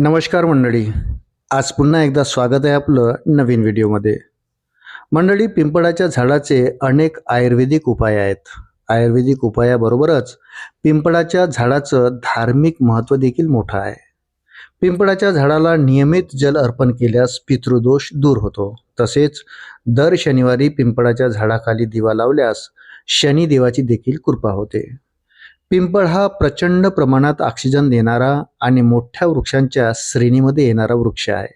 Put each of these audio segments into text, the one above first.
नमस्कार मंडळी. आज पुन्हा एकदा स्वागत आहे आपलं नवीन व्हिडिओमध्ये. मंडळी, पिंपळाच्या झाडाचे अनेक आयुर्वेदिक उपाय आहेत. आयुर्वेदिक उपायाबरोबरच पिंपळाच्या झाडाचं धार्मिक महत्त्व देखील मोठं आहे. पिंपळाच्या झाडाला नियमित जल अर्पण केल्यास पितृदोष दूर होतो. तसेच दर शनिवारी पिंपळाच्या झाडाखाली दिवा लावल्यास शनिदेवाची देखील कृपा होते. पिंपळ हा प्रचंड प्रमाणात ऑक्सिजन देणारा आणि मोठ्या वृक्षांच्या श्रेणीमध्ये येणारा वृक्ष आहे.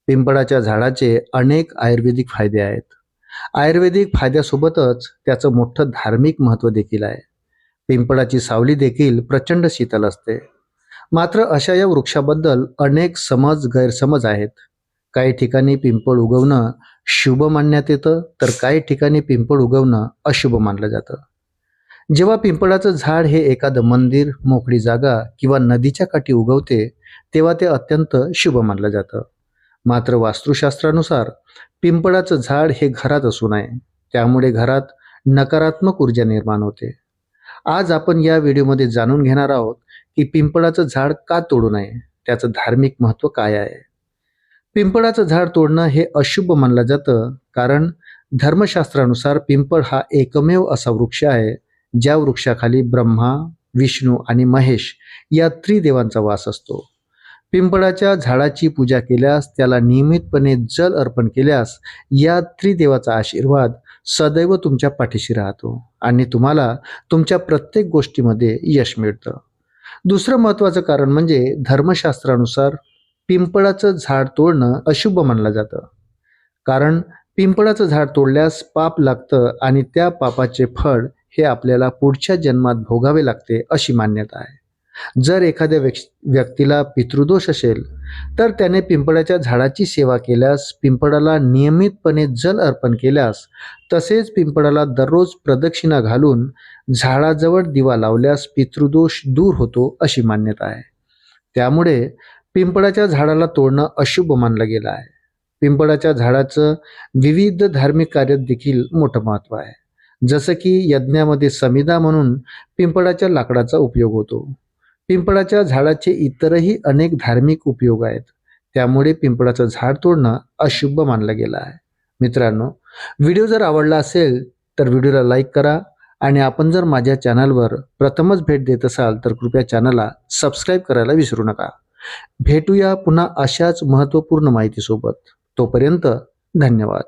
पिंपळाच्या झाडाचे अनेक आयुर्वेदिक फायदे आहेत. आयुर्वेदिक फायद्यासोबतच त्याचं मोठं धार्मिक महत्त्व देखील आहे. पिंपळाची सावली देखील प्रचंड शीतल असते. मात्र अशा या वृक्षाबद्दल अनेक गैरसमज आहेत. काही ठिकाणी पिंपळ उगवणं शुभ मानण्यात येतं, तर काही ठिकाणी पिंपळ उगवणं अशुभ मानलं जातं. जेव्हा पिंपळाचं झाड हे एखादं मंदिर, मोकळी जागा किंवा नदीच्या काठी उगवते, तेव्हा ते अत्यंत शुभ मानलं जातं. मात्र वास्तुशास्त्रानुसार पिंपळाचं झाड हे घरात असू नये. त्यामुळे घरात नकारात्मक ऊर्जा निर्माण होते. आज आपण या व्हिडिओमध्ये जाणून घेणार आहोत की पिंपळाचं झाड का तोडू नये, त्याचं धार्मिक महत्त्व काय आहे. पिंपळाचं झाड तोडणं हे अशुभ मानलं जातं, कारण धर्मशास्त्रानुसार पिंपळ हा एकमेव असा वृक्ष आहे ज्या वृक्षाखाली ब्रह्मा, विष्णू आणि महेश या त्रिदेवांचा वास असतो. पिंपळाच्या झाडाची पूजा केल्यास, त्याला नियमितपणे जल अर्पण केल्यास या त्रिदेवाचा आशीर्वाद सदैव तुमच्या पाठीशी राहतो आणि तुम्हाला तुमच्या प्रत्येक गोष्टीमध्ये यश मिळतं. दुसरं महत्त्वाचं कारण म्हणजे धर्मशास्त्रानुसार पिंपळाचं झाड तोडणं अशुभ मानलं जातं. कारण पिंपळाचं झाड तोडल्यास पाप लागतं आणि त्या पापाचे फळ हे आपल्याला पुढच्या जन्मात भोगावे लागते अशी मान्यता आहे. जर एखाद्या व्यक्तीला पितृदोष असेल तर त्याने पिंपळाच्या झाडाची सेवा केल्यास, पिंपळाला नियमितपणे जल अर्पण केल्यास, तसेच पिंपळाला दररोज प्रदक्षिणा घालून झाडाजवळ दिवा लावल्यास पितृदोष दूर होतो अशी मान्यता आहे. त्यामुळे पिंपळाच्या झाडाला तोडणं अशुभ मानलं गेलं आहे. पिंपळाच्या झाडाचं विविध धार्मिक कार्यात देखील मोठं महत्त्व आहे. जसं की यज्ञामध्ये समिधा म्हणून पिंपळाच्या लाकडाचा उपयोग होतो. पिंपळाच्या झाडाचे इतरही अनेक धार्मिक उपयोग आहेत. त्यामुळे पिंपळाचं झाड तोडणं अशुभ मानलं गेलं आहे. मित्रांनो, व्हिडिओ जर आवडला असेल तर व्हिडिओला लाईक करा आणि आपण जर माझ्या चॅनलवर प्रथमच भेट देत असाल तर कृपया चॅनलला सबस्क्राईब करायला विसरू नका. भेटूया पुन्हा अशाच महत्त्वपूर्ण माहितीसोबत. तोपर्यंत धन्यवाद.